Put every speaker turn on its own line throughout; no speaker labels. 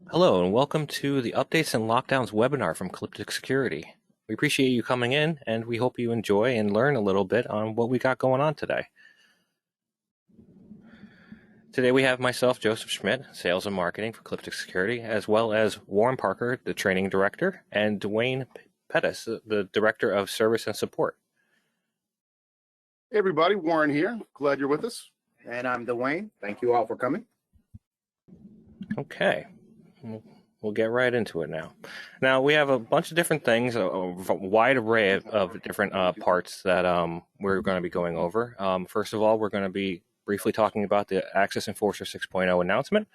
Hello and welcome to the Updates and Lockdowns webinar from Calyptix Security. We appreciate you coming in and we hope you enjoy and learn a little bit on what we got going on today. Today we have myself, Joseph Schmidt, Sales and Marketing for Calyptix Security, as well as Warren Parker, the Training Director, and Dwayne Pettis, the Director of Service and Support.
Hey everybody, Warren here. Glad you're with us.
And I'm Dwayne. Thank you all for coming.
Okay. We'll get right into it now. Now, we have a bunch of different things, a wide array of different parts that we're going to be going over. First of all, we're going to be briefly talking about the AccessEnforcer 6.0 announcement,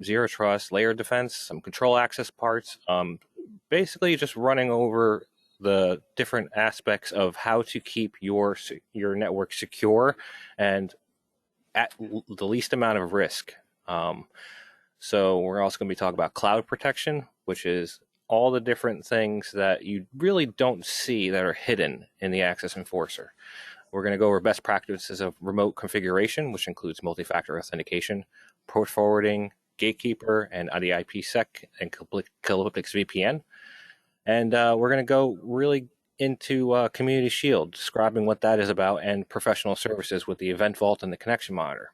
zero trust, layered defense, some control access parts, basically just running over the different aspects of how to keep your network secure and at the least amount of risk. So we're also going to be talking about cloud protection, which is all the different things that you really don't see that are hidden in the AccessEnforcer. We're going to go over best practices of remote configuration, which includes multi-factor authentication, port forwarding, Gatekeeper, and the IPsec and CalyptixVPN. And we're going to go really into Community Shield, describing what that is about, and professional services with the Event Vault and the Connection Monitor.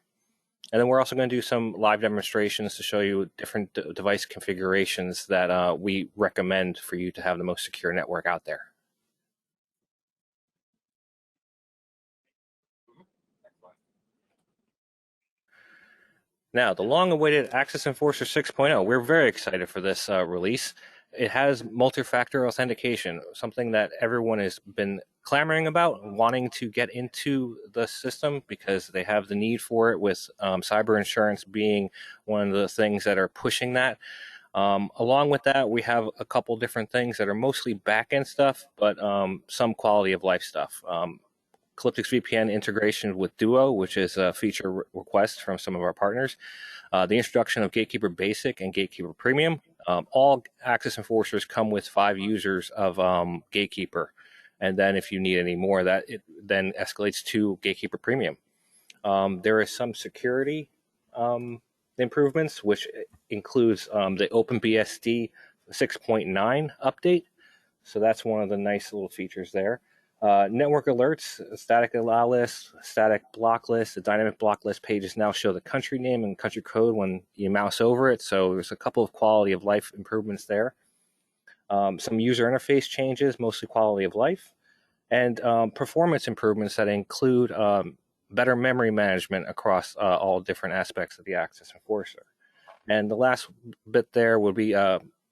And then we're also going to do some live demonstrations to show you different device configurations that we recommend for you to have the most secure network out there. Now, the long-awaited AccessEnforcer 6.0, we're very excited for this release. It has multi-factor authentication, something that everyone has been clamoring about, wanting to get into the system because they have the need for it, with cyber insurance being one of the things that are pushing that. Along with that, we have a couple different things that are mostly back-end stuff, but some quality of life stuff. CalyptixVPN integration with Duo, which is a feature request from some of our partners. The introduction of Gatekeeper Basic and Gatekeeper Premium. All AccessEnforcers come with 5 users of Gatekeeper. And then if you need any more, that it then escalates to Gatekeeper Premium. There is some security improvements, which includes the OpenBSD 6.9 update. So that's one of the nice little features there. Network alerts, static allow list, static block list. The dynamic block list pages now show the country name and country code when you mouse over it. So there's a couple of quality of life improvements there. Some user interface changes, mostly quality of life, and performance improvements that include better memory management across all different aspects of the AccessEnforcer. And the last bit there would be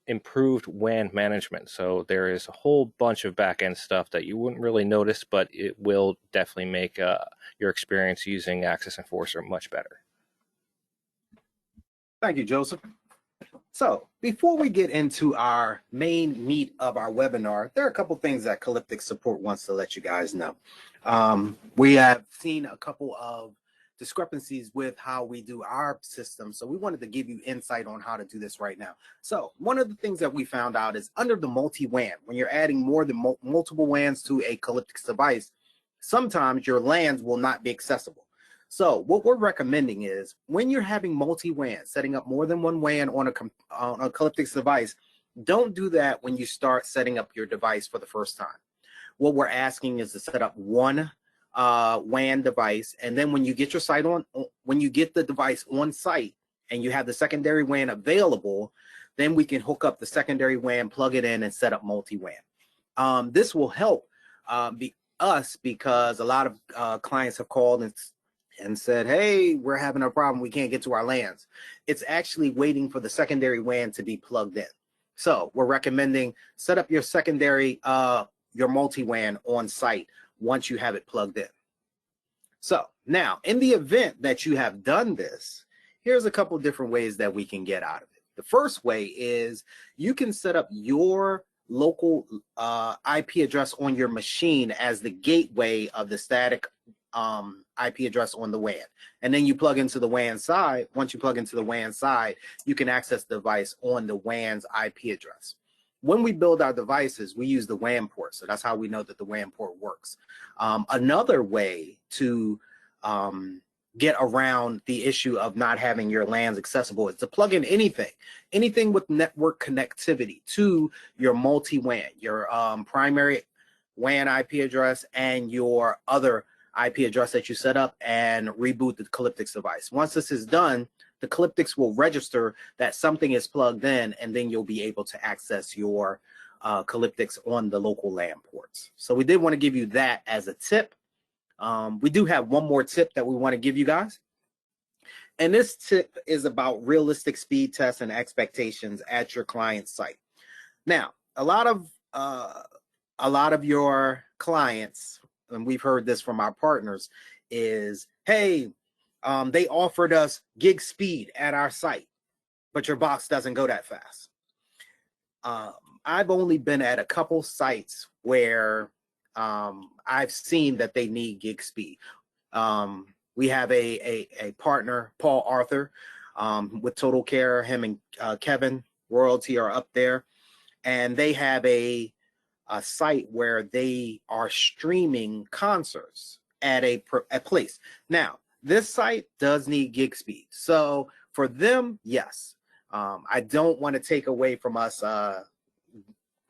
improved WAN management. So there is a whole bunch of back-end stuff that you wouldn't really notice, but it will definitely make your experience using AccessEnforcer much better.
Thank you, Joseph. So before we get into our main meat of our webinar, there are a couple things that Calyptix Support wants to let you guys know. We have seen a couple of discrepancies with how we do our system, so we wanted to give you insight on how to do this right now. So one of the things that we found out is under the multi-WAN, when you're adding more than multiple WANs to a Calyptix device, sometimes your LANs will not be accessible. So what we're recommending is when you're having multi-WAN, setting up more than one WAN on a Calyptix device, don't do that when you start setting up your device for the first time. What we're asking is to set up one WAN device, and then when you get your site on, when you get the device on site and you have the secondary WAN available, then we can hook up the secondary WAN, plug it in, and set up multi-WAN. This will help us because a lot of clients have called and said, hey, we're having a problem, we can't get to our LANs. It's actually waiting for the secondary WAN to be plugged in. So we're recommending set up your secondary, your multi-WAN on site once you have it plugged in. So now, in the event that you have done this, here's a couple different ways that we can get out of it. The first way is you can set up your local IP address on your machine as the gateway of the static IP address on the WAN. And then you plug into the WAN side. Once you plug into the WAN side, you can access the device on the WAN's IP address. When we build our devices, we use the WAN port. So that's how we know that the WAN port works. Another way to get around the issue of not having your LANs accessible is to plug in anything with network connectivity to your multi-WAN, your primary WAN IP address and your other IP address that you set up, and reboot the Calyptix device. Once this is done, the Calyptix will register that something is plugged in, and then you'll be able to access your Calyptix on the local LAN ports. So we did want to give you that as a tip. We do have one more tip that we want to give you guys. And this tip is about realistic speed tests and expectations at your client site. Now, a lot of your clients, and we've heard this from our partners, is, hey, they offered us gig speed at our site, but your box doesn't go that fast. I've only been at a couple sites where I've seen that they need gig speed. We have a partner, Paul Arthur, with Total Care. Him and Kevin Royalty are up there, and they have a site where they are streaming concerts at a place. Now, this site does need gig speed. So for them, yes. I don't want to take away from us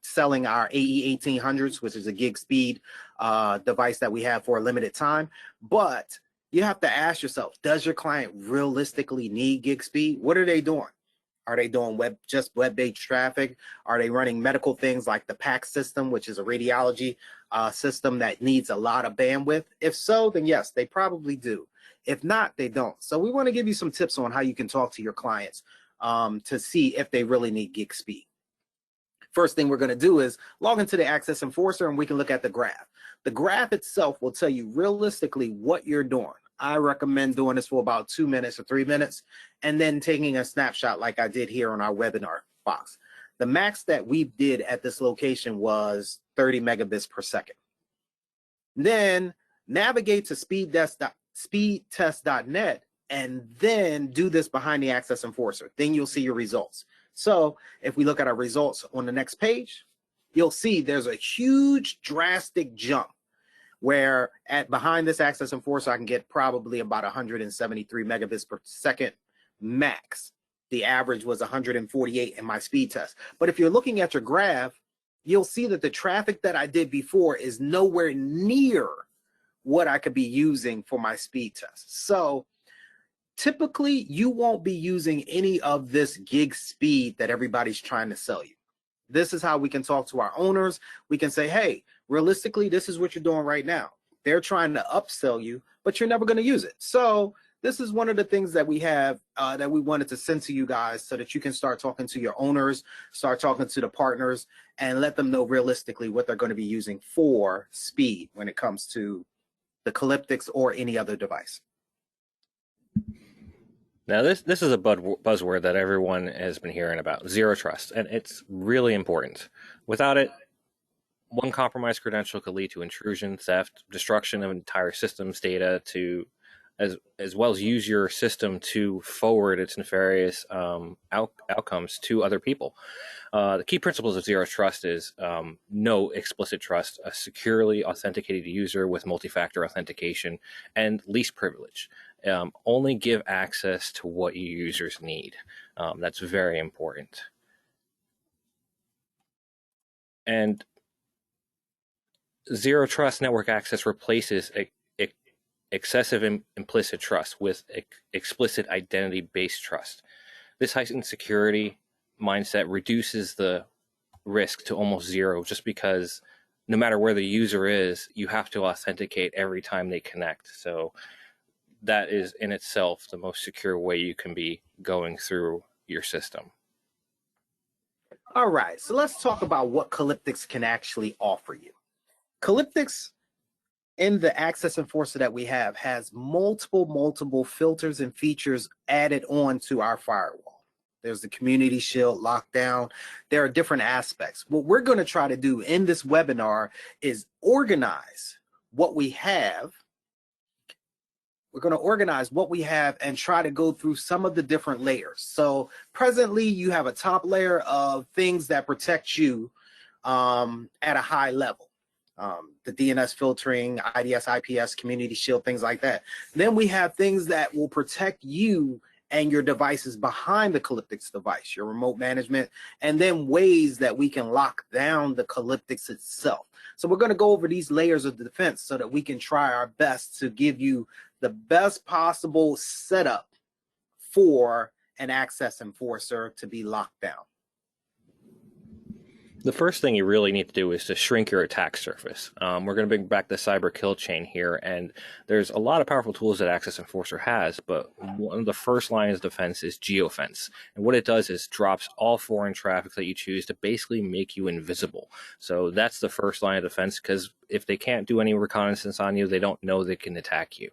selling our AE1800s, which is a gig speed device that we have for a limited time. But you have to ask yourself, does your client realistically need gig speed? What are they doing? Are they doing just web-based traffic? Are they running medical things like the PAC system, which is a radiology system that needs a lot of bandwidth? If so, then yes, they probably do. If not, they don't. So we want to give you some tips on how you can talk to your clients to see if they really need gig speed. First thing we're going to do is log into the AccessEnforcer, and we can look at the graph. The graph itself will tell you realistically what you're doing. I recommend doing this for about 2 minutes or 3 minutes, and then taking a snapshot like I did here on our webinar box. The max that we did at this location was 30 megabits per second. Then navigate to speedtest.net and then do this behind the AccessEnforcer. Then you'll see your results. So if we look at our results on the next page, you'll see there's a huge drastic jump where behind this AccessEnforcer, I can get probably about 173 megabits per second max. The average was 148 in my speed test. But if you're looking at your graph, you'll see that the traffic that I did before is nowhere near what I could be using for my speed test. So typically, you won't be using any of this gig speed that everybody's trying to sell you. This is how we can talk to our owners. We can say, hey, realistically, this is what you're doing right now. They're trying to upsell you, but you're never going to use it. So this is one of the things that we have that we wanted to send to you guys so that you can start talking to your owners, start talking to the partners, and let them know realistically what they're going to be using for speed when it comes to the Calyptix or any other device.
Now, this is a buzzword that everyone has been hearing about, zero trust, and it's really important. Without it, one compromised credential could lead to intrusion, theft, destruction of entire system's data, as well as use your system to forward its nefarious outcomes to other people. The key principles of zero trust is no explicit trust, a securely authenticated user with multi-factor authentication, and least privilege. Only give access to what your users need. That's very important. And zero trust network access replaces excessive implicit trust with explicit identity-based trust. This heightened security mindset reduces the risk to almost zero, just because no matter where the user is, you have to authenticate every time they connect. So that is in itself the most secure way you can be going through your system.
All right, so let's talk about what Calyptix can actually offer you. Calyptix, in the AccessEnforcer that we have, has multiple filters and features added on to our firewall. There's the Community Shield, lockdown. There are different aspects. What we're going to try to do in this webinar is organize what we have. We're going to organize what we have and try to go through some of the different layers. So presently, you have a top layer of things that protect you at a high level. the DNS filtering, IDS, IPS, Community Shield, things like that. Then we have things that will protect you and your devices behind the Calyptix device, your remote management, and then ways that we can lock down the Calyptix itself. So we're going to go over these layers of defense so that we can try our best to give you the best possible setup for an Access Enforcer to be locked down.
The first thing you really need to do is to shrink your attack surface. We're going to bring back the cyber kill chain here, and there's a lot of powerful tools that AccessEnforcer has, but one of the first lines of defense is geofence. And what it does is drops all foreign traffic that you choose to basically make you invisible. So that's the first line of defense, because if they can't do any reconnaissance on you, they don't know they can attack you.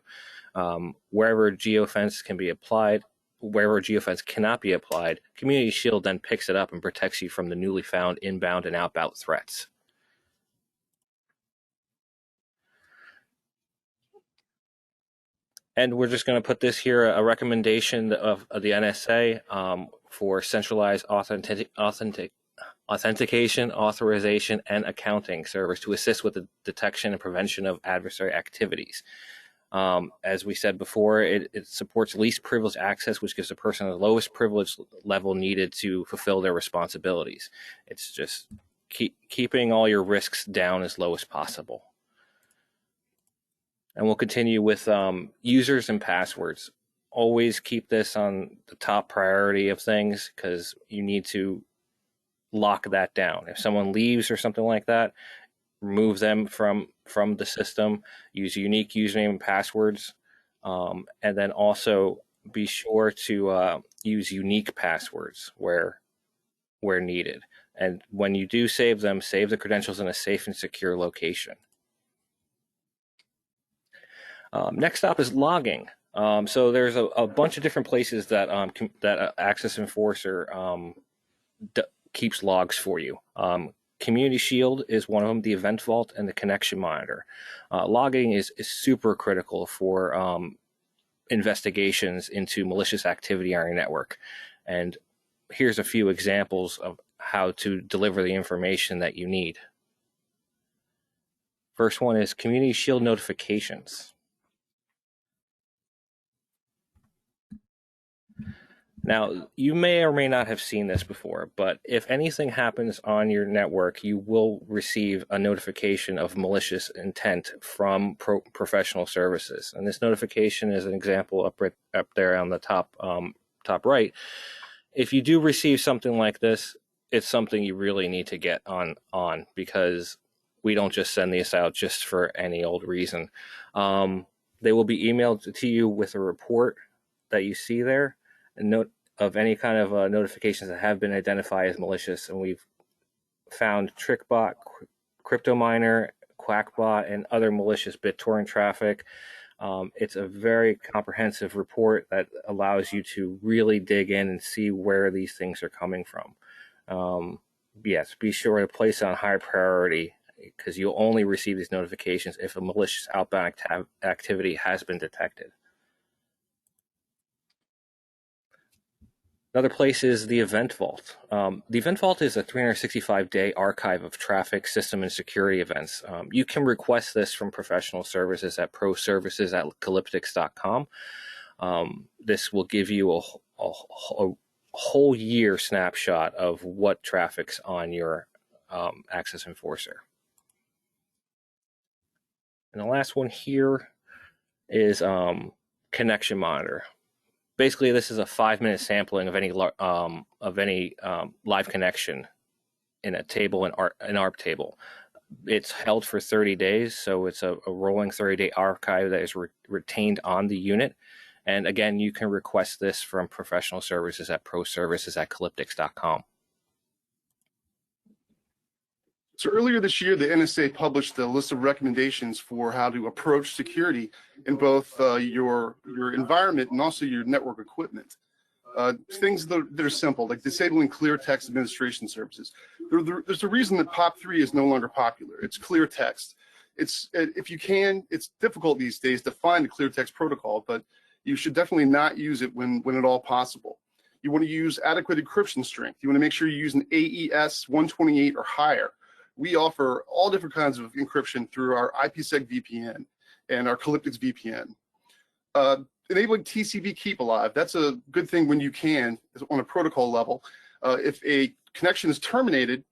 Wherever geofence can be applied, wherever geofence cannot be applied, Community Shield then picks it up and protects you from the newly found inbound and outbound threats. And we're just going to put this here, a recommendation of the NSA for centralized authentication, authorization, and accounting servers to assist with the detection and prevention of adversary activities. As we said before, it supports least privileged access, which gives a person the lowest privilege level needed to fulfill their responsibilities. It's just keeping all your risks down as low as possible. And we'll continue with users and passwords. Always keep this on the top priority of things, because you need to lock that down. If someone leaves or something like that, remove them from the system, use unique username and passwords, and then also be sure to use unique passwords where needed. And when you do save them, save the credentials in a safe and secure location. Next up is logging. So there's a bunch of different places that AccessEnforcer keeps logs for you. Community Shield is one of them, the Event Vault, and the Connection Monitor. Logging is super critical for investigations into malicious activity on your network. And here's a few examples of how to deliver the information that you need. First one is Community Shield notifications. Now, you may or may not have seen this before, but if anything happens on your network, you will receive a notification of malicious intent from professional services. And this notification is an example up there on the top right. If you do receive something like this, it's something you really need to get on, because we don't just send these out just for any old reason. They will be emailed to you with a report that you see there, a note of any kind of notifications that have been identified as malicious. And we've found TrickBot, CryptoMiner, QuackBot, and other malicious BitTorrent traffic. It's a very comprehensive report that allows you to really dig in and see where these things are coming from. Yes, be sure to place it on high priority, because you'll only receive these notifications if a malicious outbound activity has been detected. Another place is the Event Vault. The Event Vault is a 365-day archive of traffic, system, and security events. You can request this from professional services at proservices@calyptix.com. This will give you a whole year snapshot of what traffic's on your AccessEnforcer. And the last one here is Connection Monitor. Basically, this is a 5-minute sampling of any live connection in a table, an ARP table. It's held for 30 days, so it's a rolling 30-day archive that is retained on the unit. And again, you can request this from professional services at proservices@calyptix.com.
So earlier this year, the NSA published a list of recommendations for how to approach security in both your environment and also your network equipment. Things that are simple, like disabling clear text administration services. There's a reason that POP3 is no longer popular. It's clear text. If you can, it's difficult these days to find a clear text protocol, but you should definitely not use it when at all possible. You want to use adequate encryption strength. You want to make sure you use an AES 128 or higher. we offer all different kinds of encryption through our IPsec VPN and our Calyptix VPN. Enabling TCP keep alive, that's a good thing when you can, on a protocol level. If a connection is terminated,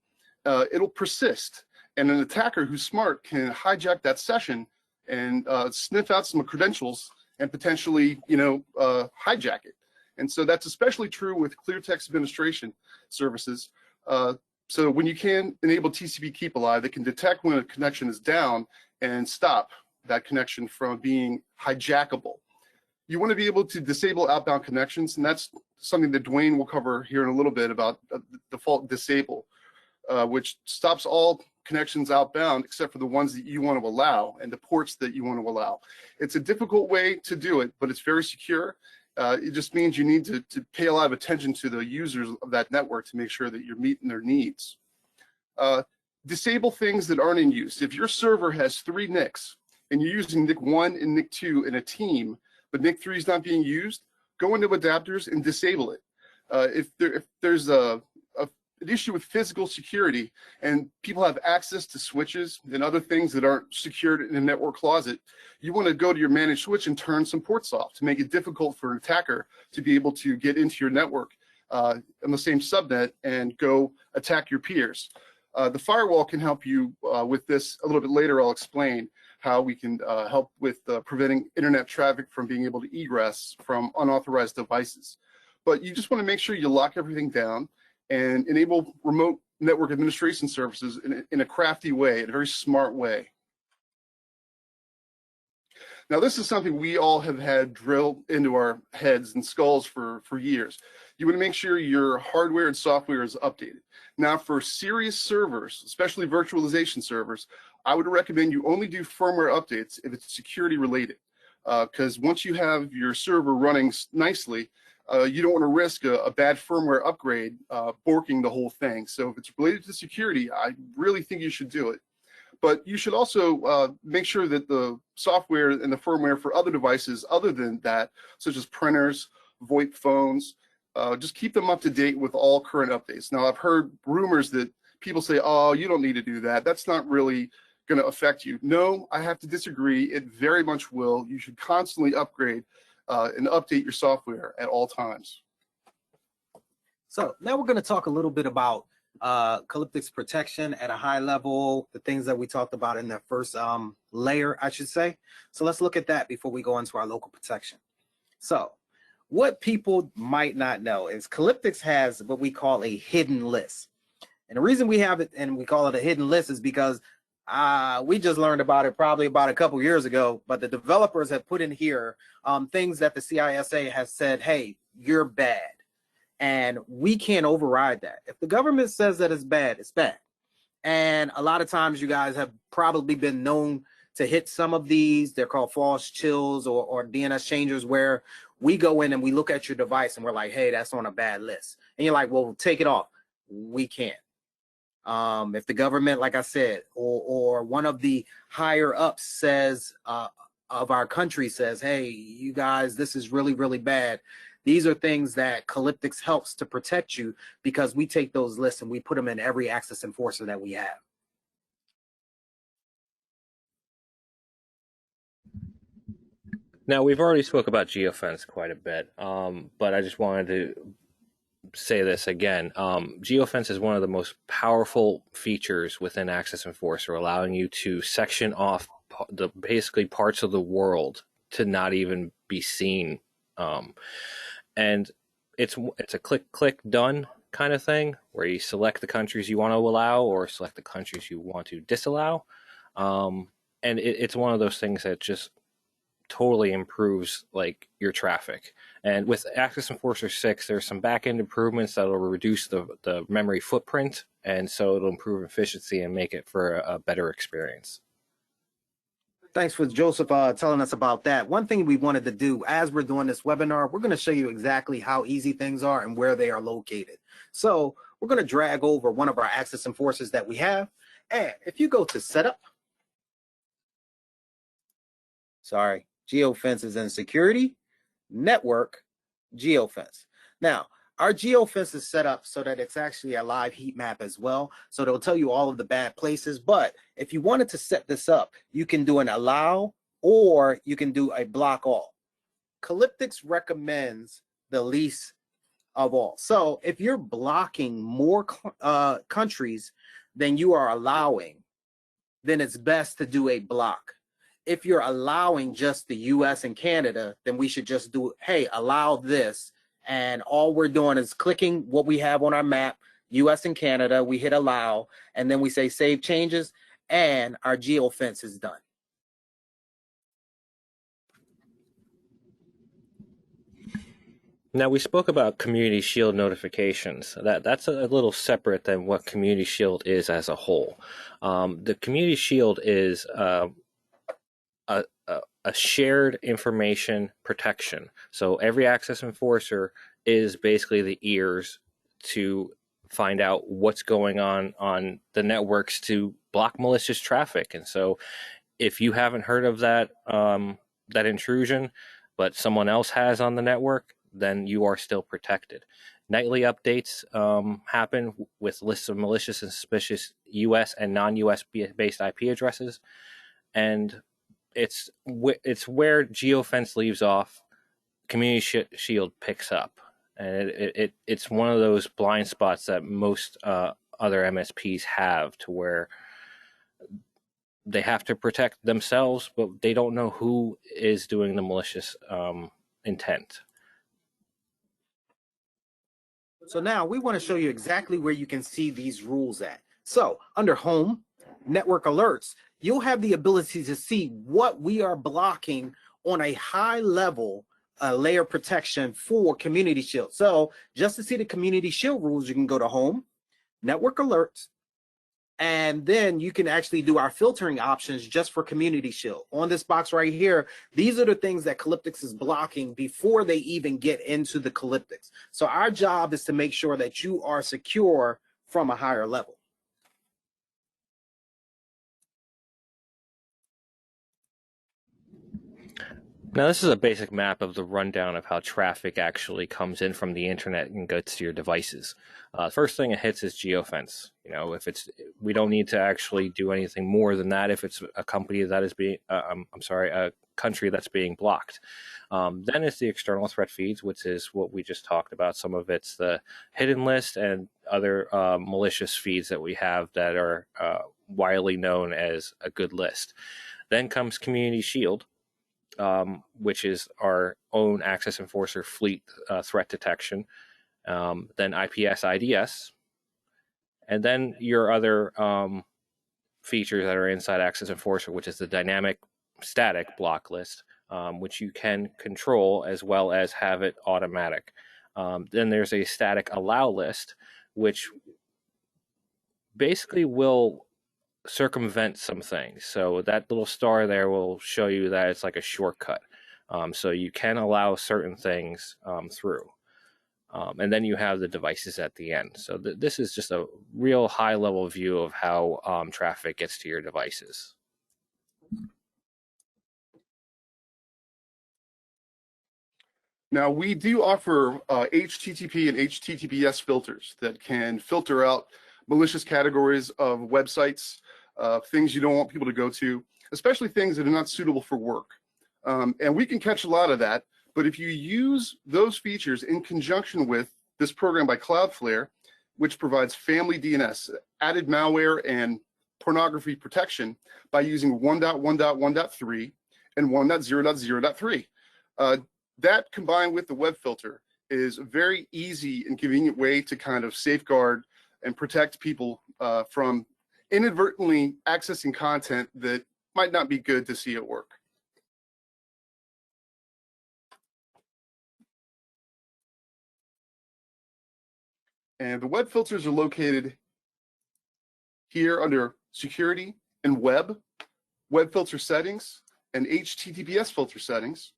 it'll persist. And an attacker who's smart can hijack that session and sniff out some credentials and potentially, hijack it. And so that's especially true with clear text administration services. So when you can enable TCP keep alive, it can detect when a connection is down and stop that connection from being hijackable. You want to be able to disable outbound connections, and that's something that Dwayne will cover here in a little bit about default disable, which stops all connections outbound except for the ones that you want to allow and the ports that you want to allow. It's a difficult way to do it, but it's very secure. It just means you need to pay a lot of attention to the users of that network to make sure that you're meeting their needs. Disable things that aren't in use. If your server has 3 NICs and you're using NIC 1 and NIC 2 in a team, but NIC 3 is not being used, go into adapters and disable it. If there's an issue with physical security and people have access to switches and other things that aren't secured in a network closet, you want to go to your managed switch and turn some ports off to make it difficult for an attacker to be able to get into your network on the same subnet and go attack your peers. The firewall can help you with this a little bit later. I'll explain how we can help with preventing internet traffic from being able to egress from unauthorized devices. But you just want to make sure you lock everything down and enable remote network administration services in a crafty way, in a very smart way. Now, this is something we all have had drilled into our heads and skulls for years. You want to make sure your hardware and software is updated. Now, for serious servers, especially virtualization servers, I would recommend you only do firmware updates if it's security related. Because once you have your server running nicely, you don't want to risk a bad firmware upgrade borking the whole thing. So if it's related to security, I really think you should do it. But you should also make sure that the software and the firmware for other devices other than that, such as printers, VoIP phones, just keep them up to date with all current updates. Now, I've heard rumors that people say, oh, you don't need to do that. That's not really going to affect you. No, I have to disagree. It very much will. You should constantly upgrade and update your software at all times.
So now we're going to talk a little bit about Calyptix protection at a high level, the things that we talked about in the first layer, I should say. So let's look at that before we go into our local protection. So what people might not know is Calyptix has what we call a hidden list. And the reason we have it and we call it a hidden list is because we just learned about it probably about a couple years ago, but the developers have put in here things that the CISA has said, hey, you're bad. And we can't override that. If the government says that it's bad, it's bad. And a lot of times you guys have probably been known to hit some of these. They're called false chills or DNS changers, where we go in and we look at your device and we're like, hey, that's on a bad list. And you're like, well, take it off. We can't. If the government, like I said, or one of the higher ups says, of our country says, hey, you guys, this is really, really bad. These are things that Calyptix helps to protect you, because we take those lists and we put them in every access enforcer that we have.
Now, we've already spoke about geofence quite a bit, but I just wanted to say this again. Geofence is one of the most powerful features within AccessEnforcer, allowing you to section off the basically parts of the world to not even be seen. And it's a click done kind of thing, where you select the countries you want to allow or select the countries you want to disallow. And it's one of those things that just totally improves like your traffic. And with AccessEnforcer 6, there's some back-end improvements that will reduce the memory footprint, and so it'll improve efficiency and make it for a better experience.
Thanks for Joseph telling us about that. One thing we wanted to do as we're doing this webinar, we're going to show you exactly how easy things are and where they are located. So we're going to drag over one of our AccessEnforcers that we have. And if you go to setup, geofences and security, network, geofence. Now, Our geofence is set up so that it's actually a live heat map as well. So it'll tell you all of the bad places. But if you wanted to set this up, you can do an allow or you can do a block all. Calyptix recommends the least of all. So if you're blocking more countries than you are allowing, then it's best to do a block. If you're allowing just the US and Canada, then we should just do, hey, allow this. And all we're doing is clicking what we have on our map, US and Canada, we hit allow, and then we say save changes, and our geofence is done.
Now, we spoke about Community Shield notifications. That's a little separate than what Community Shield is as a whole. The Community Shield is a shared information protection. So every access enforcer is basically the ears to find out what's going on the networks to block malicious traffic. And so if you haven't heard of that intrusion, but someone else has on the network, then you are still protected. Nightly updates happen with lists of malicious and suspicious US and non-US based IP addresses. And it's where geofence leaves off, Community Shield picks up. And it's one of those blind spots that most other MSPs have, to where they have to protect themselves, but they don't know who is doing the malicious intent.
So now we want to show you exactly where you can see these rules at. So under Home, Network Alerts, you'll have the ability to see what we are blocking on a high level layer protection for Community Shield. So just to see the Community Shield rules, you can go to Home, Network Alerts, and then you can actually do our filtering options just for Community Shield. On this box right here, these are the things that Calyptix is blocking before they even get into the Calyptix. So our job is to make sure that you are secure from a higher level.
Now, this is a basic map of the rundown of how traffic actually comes in from the internet and gets to your devices. First thing it hits is geofence. You know, we don't need to actually do anything more than that if it's a company that is being, a country that's being blocked. Then it's the external threat feeds, which is what we just talked about. Some of it's the hidden list and other malicious feeds that we have that are widely known as a good list. Then comes Community Shield, which is our own Access Enforcer fleet threat detection, then IPS IDS, and then your other features that are inside Access Enforcer, which is the dynamic static block list, which you can control as well as have it automatic. Then there's a static allow list, which basically will circumvent some things. So that little star there will show you that it's like a shortcut. So you can allow certain things through. And then you have the devices at the end. So this is just a real high level view of how traffic gets to your devices.
Now, we do offer HTTP and HTTPS filters that can filter out malicious categories of websites, things you don't want people to go to, especially things that are not suitable for work. And we can catch a lot of that, but if you use those features in conjunction with this program by Cloudflare, which provides family DNS, added malware and pornography protection by using 1.1.1.3 and 1.0.0.3. That combined with the web filter is a very easy and convenient way to kind of safeguard and protect people from inadvertently accessing content that might not be good to see at work. And the web filters are located here under Security and Web Filter Settings, and HTTPS filter settings.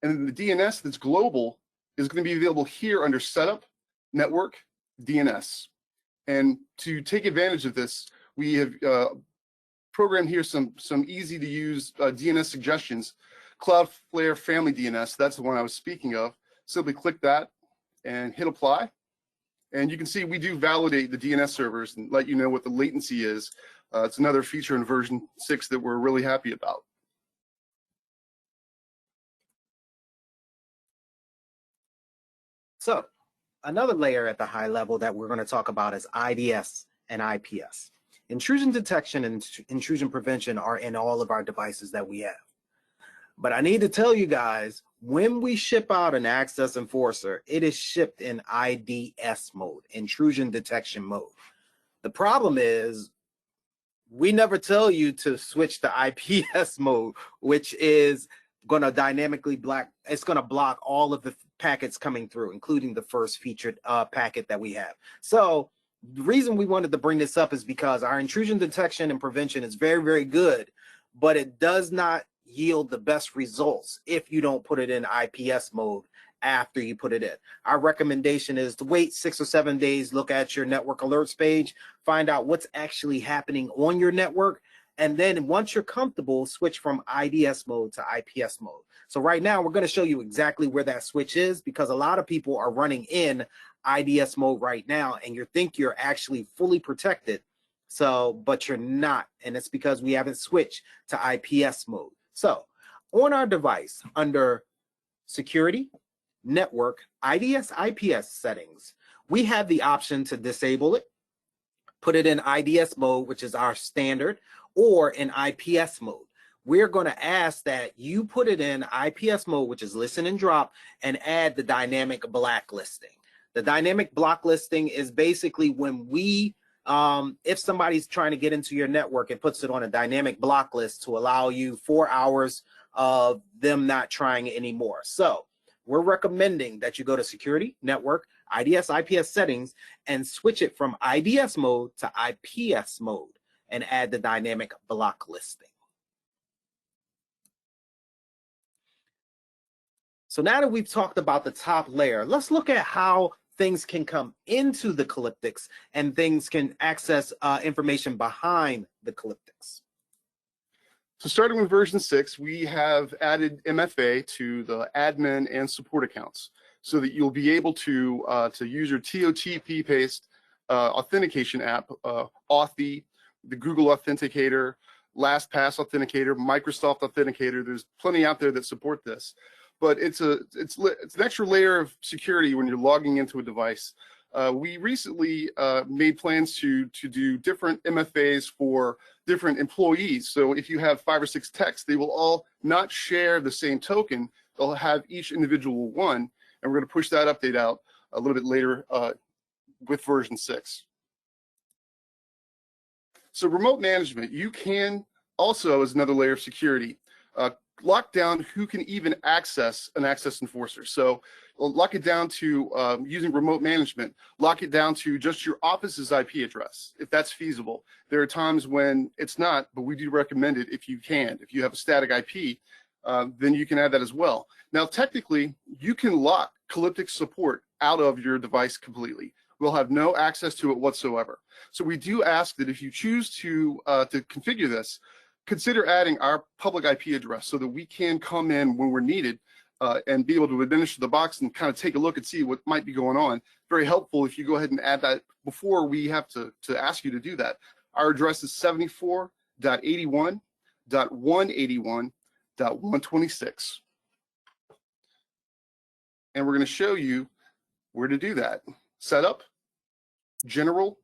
And the DNS that's global is going to be available here under Setup, Network, DNS. And to take advantage of this, we have programmed here some easy to use DNS suggestions. Cloudflare Family DNS, that's the one I was speaking of. Simply click that and hit apply, And you can see we do validate the DNS servers and let you know what the latency is. It's another feature in version 6 that we're really happy about.
So another layer at the high level that we're going to talk about is IDS and IPS. Intrusion detection and intrusion prevention are in all of our devices that we have. But I need to tell you guys, when we ship out an AccessEnforcer, it is shipped in IDS mode, intrusion detection mode. The problem is we never tell you to switch to IPS mode, which is going to dynamically block, it's going to block all of the packets coming through, including the first featured packet that we have. So the reason we wanted to bring this up is because our intrusion detection and prevention is very, very good, but it does not yield the best results if you don't put it in IPS mode after you put it in. Our recommendation is to wait 6 or 7 days, look at your network alerts page, find out what's actually happening on your network, and then once you're comfortable, switch from IDS mode to IPS mode. So right now, we're going to show you exactly where that switch is, because a lot of people are running in IDS mode right now, and you think you're actually fully protected, but you're not, and it's because we haven't switched to IPS mode. So on our device, under security, network, IDS, IPS settings, we have the option to disable it, put it in IDS mode, which is our standard, or in IPS mode. We're going to ask that you put it in IPS mode, which is listen and drop, and add the dynamic blacklisting. The dynamic blacklisting is basically when we if somebody's trying to get into your network, it puts it on a dynamic block list to allow you 4 hours of them not trying it anymore. So we're recommending that you go to security, network, IDS, IPS settings, and switch it from IDS mode to IPS mode and add the dynamic block listing. So now that we've talked about the top layer, let's look at how things can come into the Calyptix and things can access information behind the Calyptix.
So starting with version 6, we have added MFA to the admin and support accounts so that you'll be able to use your TOTP-based authentication app, Authy, the Google Authenticator, LastPass Authenticator, Microsoft Authenticator. There's plenty out there that support this. But it's an extra layer of security when you're logging into a device. We recently made plans to do different MFAs for different employees. So if you have 5 or 6 techs, they will all not share the same token. They'll have each individual one, and we're going to push that update out a little bit later with version 6. So remote management, you can also, as another layer of security, lock down who can even access an AccessEnforcer. So lock it down to using remote management, lock it down to just your office's IP address, if that's feasible. There are times when it's not, but we do recommend it if you can. If you have a static IP, then you can add that as well. Now, technically, you can lock Calyptix support out of your device completely. We'll have no access to it whatsoever. So we do ask that if you choose to configure this, consider adding our public IP address so that we can come in when we're needed and be able to administer the box and kind of take a look and see what might be going on. Very helpful if you go ahead and add that before we have to ask you to do that. Our address is 74.81.181.126. And we're going to show you where to do that. Setup, general,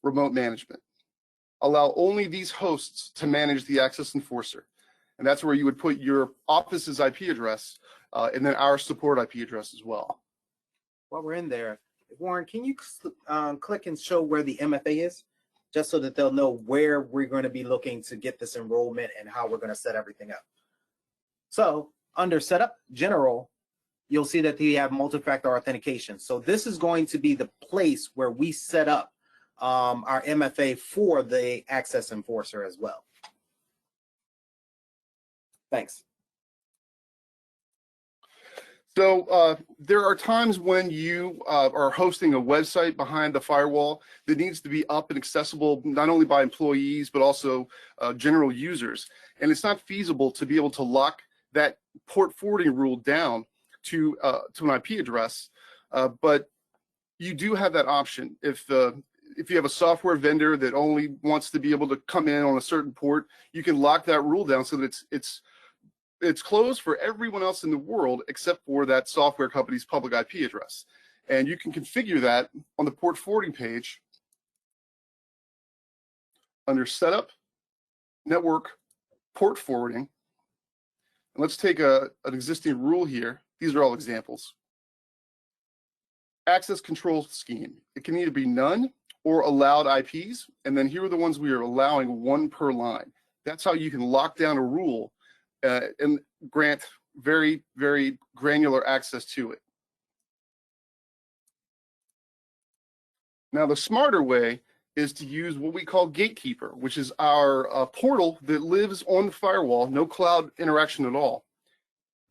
remote management. Allow only these hosts to manage the AccessEnforcer. And that's where you would put your office's IP address and then our support IP address as well.
While we're in there, Warren, can you click and show where the MFA is? Just so that they'll know where we're going to be looking to get this enrollment and how we're going to set everything up. So under Setup, General, you'll see that we have multi-factor authentication. So this is going to be the place where we set up our MFA for the AccessEnforcer as well. Thanks.
So there are times when you are hosting a website behind the firewall that needs to be up and accessible not only by employees but also general users. And it's not feasible to be able to lock that port forwarding rule down to an IP address. But you do have that option. If you have a software vendor that only wants to be able to come in on a certain port, you can lock that rule down so that it's closed for everyone else in the world except for that software company's public IP address. And you can configure that on the port forwarding page under Setup, Network, Port Forwarding. And let's take an existing rule here. These are all examples. Access control scheme. It can either be none or allowed IPs. And then here are the ones we are allowing, one per line. That's how you can lock down a rule and grant very, very granular access to it. Now, the smarter way is to use what we call Gatekeeper, which is our portal that lives on the firewall, no cloud interaction at all,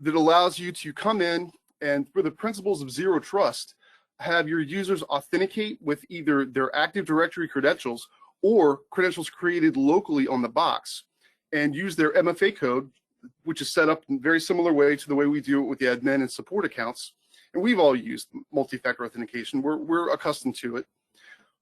that allows you to come in and, for the principles of zero trust, have your users authenticate with either their Active Directory credentials or credentials created locally on the box, and use their MFA code, which is set up in a very similar way to the way we do it with the admin and support accounts. And we've all used multi-factor authentication. We're accustomed to it.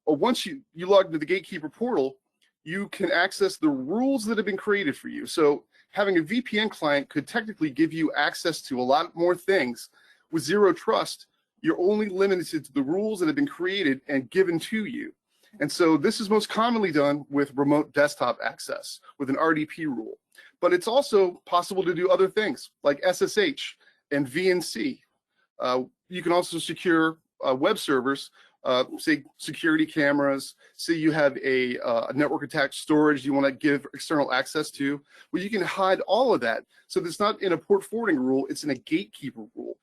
Once you log into the Gatekeeper portal, you can access the rules that have been created for you. So having a VPN client could technically give you access to a lot more things. With zero trust, you're only limited to the rules that have been created and given to you. And so this is most commonly done with remote desktop access with an RDP rule. But it's also possible to do other things like SSH and VNC. You can also secure web servers, say security cameras, say you have a network attached storage you want to give external access to. Well, you can hide all of that. So it's not in a port forwarding rule, it's in a Gatekeeper rule.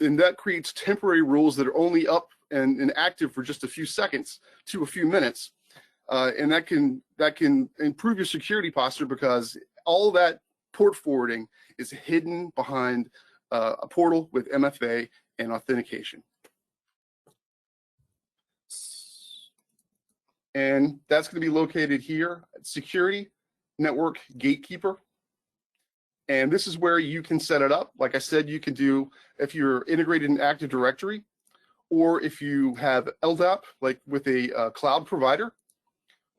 And that creates temporary rules that are only up and active for just a few seconds to a few minutes. And that can improve your security posture because all that port forwarding is hidden behind a portal with MFA and authentication. And that's going to be located here at Security Network Gatekeeper. And this is where you can set it up. Like I said, you can do, if you're integrated in Active Directory, or if you have LDAP, like with a cloud provider,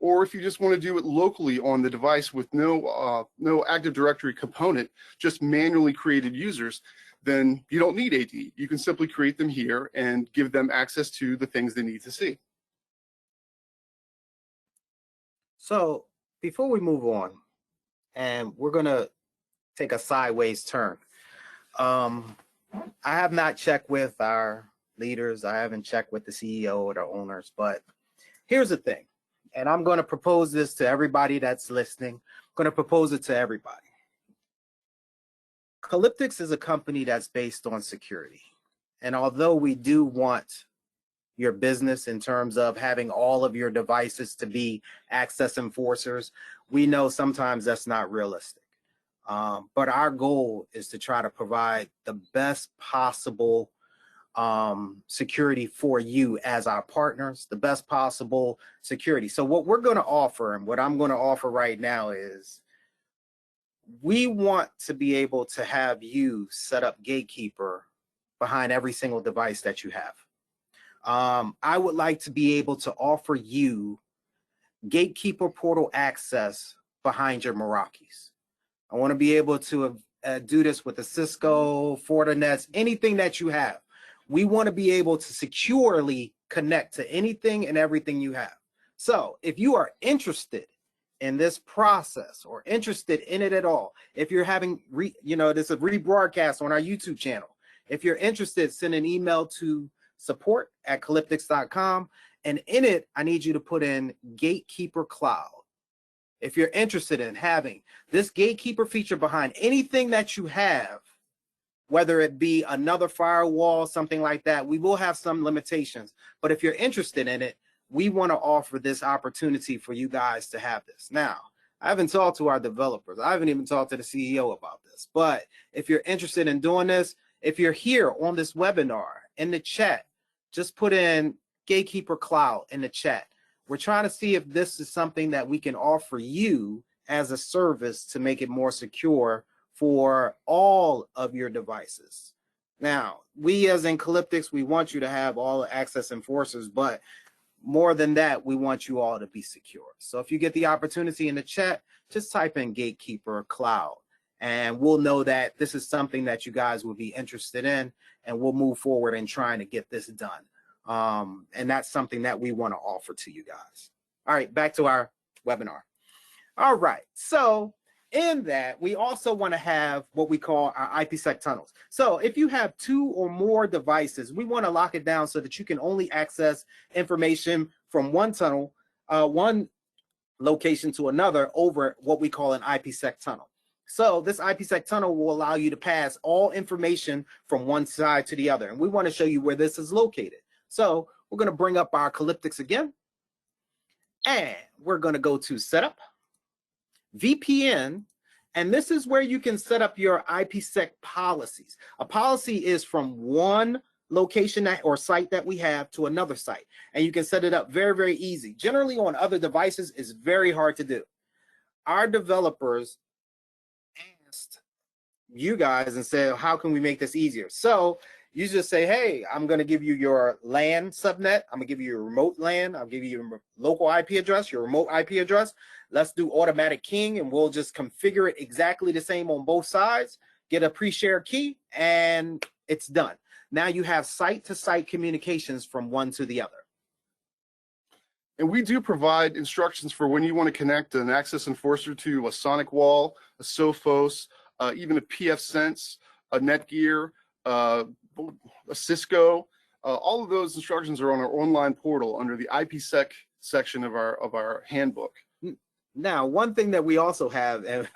or if you just want to do it locally on the device with no Active Directory component, just manually created users, then you don't need AD. You can simply create them here and give them access to the things they need to see.
So before we move on, and we're going to take a sideways turn. I have not checked with our leaders. I haven't checked with the CEO or the owners, but here's the thing. And I'm going to propose this to everybody that's listening. I'm going to propose it to everybody. Calyptix is a company that's based on security. And although we do want your business in terms of having all of your devices to be AccessEnforcers, we know sometimes that's not realistic. But our goal is to try to provide the best possible security for you as our partners, the best possible security. So what we're going to offer, and what I'm going to offer right now, is we want to be able to have you set up Gatekeeper behind every single device that you have. I would like to be able to offer you Gatekeeper portal access behind your Meraki's. I want to be able to do this with the Cisco, Fortinets, anything that you have. We want to be able to securely connect to anything and everything you have. So if you are interested in this process or interested in it at all, if you're having, this is a rebroadcast on our YouTube channel. If you're interested, send an email to support@calyptix.com, and in it, I need you to put in Gatekeeper Cloud. If you're interested in having this Gatekeeper feature behind anything that you have, whether it be another firewall, something like that, we will have some limitations. But if you're interested in it, we want to offer this opportunity for you guys to have this. Now, I haven't talked to our developers. I haven't even talked to the CEO about this. But if you're interested in doing this, if you're here on this webinar, in the chat, just put in Gatekeeper Cloud in the chat. We're trying to see if this is something that we can offer you as a service to make it more secure for all of your devices. Now, we as in Calyptix, we want you to have all the access enforcers, but more than that, we want you all to be secure. So if you get the opportunity in the chat, just type in Gatekeeper Cloud, and we'll know that this is something that you guys will be interested in, and we'll move forward in trying to get this done. And that's something that we want to offer to you guys. All right, back to our webinar. All right, so in that, we also want to have what we call our IPsec tunnels. So if you have 2 or more devices, we want to lock it down so that you can only access information from one tunnel, one location to another over what we call an IPsec tunnel. So this IPsec tunnel will allow you to pass all information from one side to the other. And we want to show you where this is located. So we're going to bring up our Calyptix again, and we're going to go to Setup, VPN, and this is where you can set up your IPsec policies. A policy is from one location or site that we have to another site, and you can set it up very, very easy. Generally on other devices, it's very hard to do. Our developers asked you guys and said, how can we make this easier? So you just say, hey, I'm going to give you your LAN subnet. I'm going to give you your remote LAN. I'll give you your local IP address, your remote IP address. Let's do automatic keying, and we'll just configure it exactly the same on both sides, get a pre-shared key, and it's done. Now you have site-to-site communications from one to the other.
And we do provide instructions for when you want to connect an access enforcer to a Sonic Wall, a Sophos, even a pfSense, a Netgear, a Cisco. All of those instructions are on our online portal under the IPsec section of our handbook.
Now, one thing that we also have, and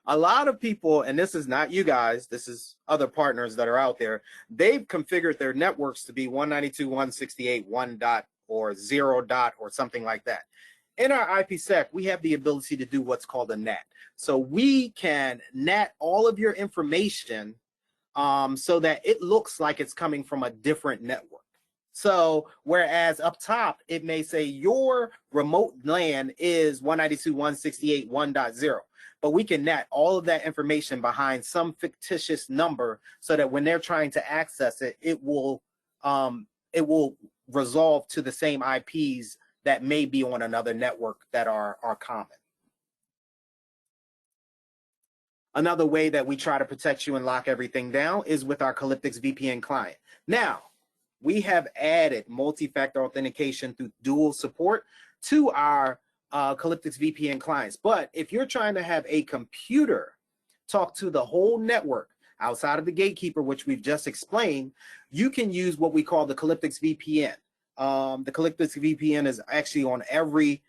a lot of people, and this is not you guys, this is other partners that are out there, they've configured their networks to be 192.168.1 dot or 0 dot or something like that. In our IPsec, we have the ability to do what's called a NAT. So we can NAT all of your information so that it looks like it's coming from a different network. So whereas up top, it may say your remote LAN is 192.168.1.0, but we can NAT all of that information behind some fictitious number so that when they're trying to access it, it will resolve to the same IPs that may be on another network that are common. Another way that we try to protect you and lock everything down is with our CalyptixVPN client. Now, we have added multi-factor authentication through dual support to our CalyptixVPN clients. But if you're trying to have a computer talk to the whole network outside of the gatekeeper, which we've just explained, you can use what we call the CalyptixVPN. The CalyptixVPN is actually on every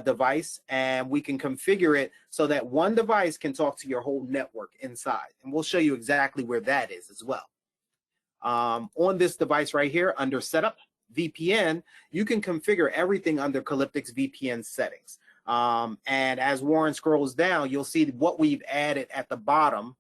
device, and we can configure it so that one device can talk to your whole network inside. And we'll show you exactly where that is as well. On this device right here under Setup VPN, you can configure everything under CalyptixVPN settings. And as Warren scrolls down, you'll see what we've added at the bottom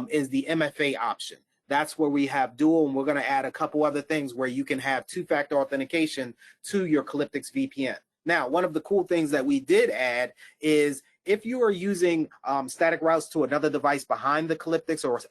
is the MFA option. That's where we have dual, and we're going to add a couple other things where you can have two-factor authentication to your CalyptixVPN. Now, one of the cool things that we did add is if you are using static routes to another device behind the Calyptix or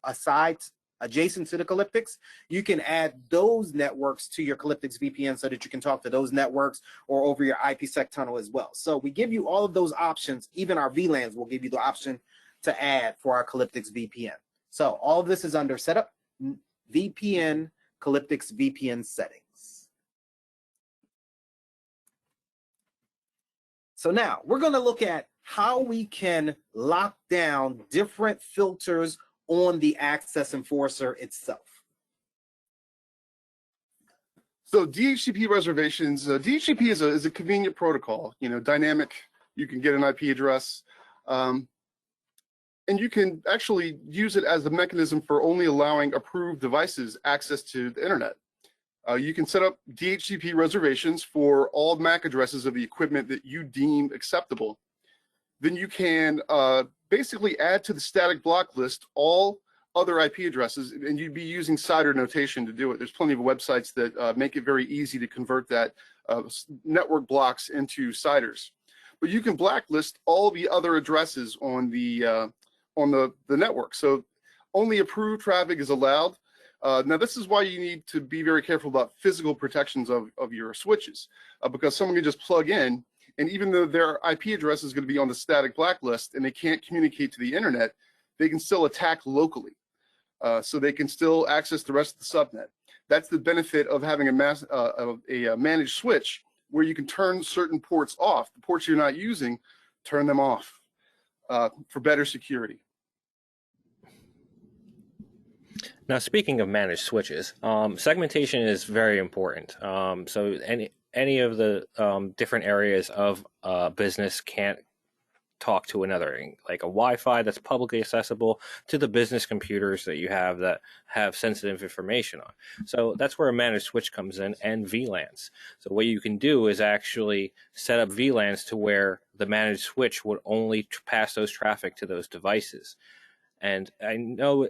adjacent to the Calyptix, you can add those networks to your CalyptixVPN so that you can talk to those networks or over your IPsec tunnel as well. So we give you all of those options. Even our VLANs will give you the option to add for our CalyptixVPN. So all of this is under Setup, VPN, CalyptixVPN settings. So now we're going to look at how we can lock down different filters on the Access Enforcer itself.
So DHCP reservations, DHCP is a convenient protocol, dynamic. You can get an IP address, and you can actually use it as a mechanism for only allowing approved devices access to the internet. You can set up DHCP reservations for all MAC addresses of the equipment that you deem acceptable. Then you can basically add to the static block list all other IP addresses, and you'd be using CIDR notation to do it. There's plenty of websites that make it very easy to convert that network blocks into CIDRs. But you can blacklist all the other addresses on the network. So only approved traffic is allowed. Now, this is why you need to be very careful about physical protections of your switches, because someone can just plug in, and even though their IP address is going to be on the static blacklist and they can't communicate to the internet, they can still attack locally. So they can still access the rest of the subnet. That's the benefit of having a managed switch, where you can turn certain ports off. The ports you're not using, turn them off for better security.
Now, speaking of managed switches, segmentation is very important. So any of the different areas of business can't talk to another, like a Wi-Fi that's publicly accessible to the business computers that you have that have sensitive information on. So that's where a managed switch comes in, and VLANs. So what you can do is actually set up VLANs to where the managed switch would only pass those traffic to those devices. And I know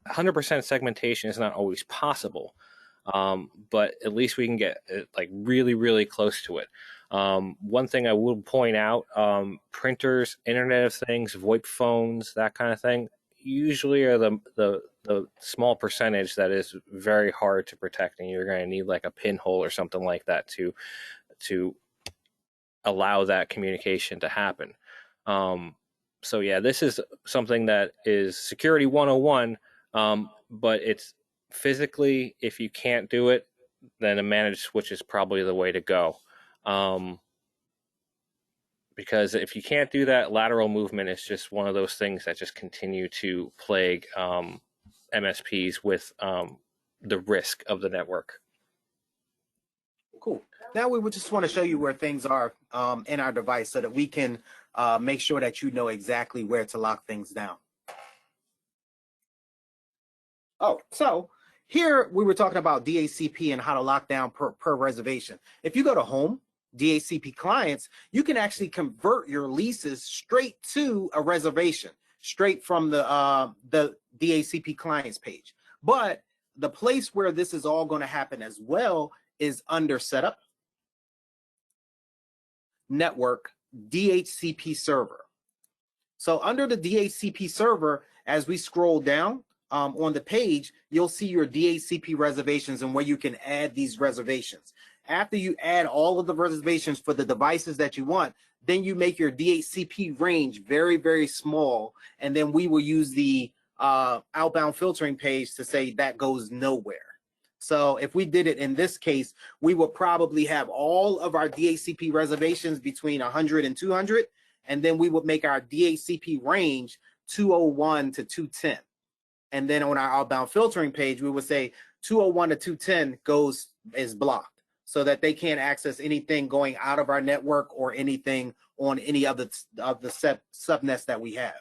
100% segmentation is not always possible, but at least we can get like really, really close to it. One thing I will point out, printers, Internet of Things, VoIP phones, that kind of thing, usually are the small percentage that is very hard to protect, and you're going to need like a pinhole or something like that to allow that communication to happen. So yeah, this is something that is security 101, but it's physically, if you can't do it, then a managed switch is probably the way to go. Because if you can't do that, lateral movement is just one of those things that just continue to plague MSPs with the risk of the network.
Cool. Now we would just want to show you where things are in our device so that we can make sure that you know exactly where to lock things down. Oh, so here we were talking about DHCP and how to lock down per reservation. If you go to Home, DHCP Clients, you can actually convert your leases straight to a reservation, straight from the DHCP Clients page. But the place where this is all going to happen as well is under Setup, Network, DHCP Server. So under the DHCP Server, as we scroll down on the page, you'll see your DHCP reservations and where you can add these reservations. After you add all of the reservations for the devices that you want, then you make your DHCP range very, very small, and then we will use the outbound filtering page to say that goes nowhere. So if we did it in this case, we would probably have all of our DHCP reservations between 100 and 200, and then we would make our DHCP range 201 to 210. And then on our outbound filtering page, we would say 201 to 210 is blocked, so that they can't access anything going out of our network or anything on any of the subnets that we have.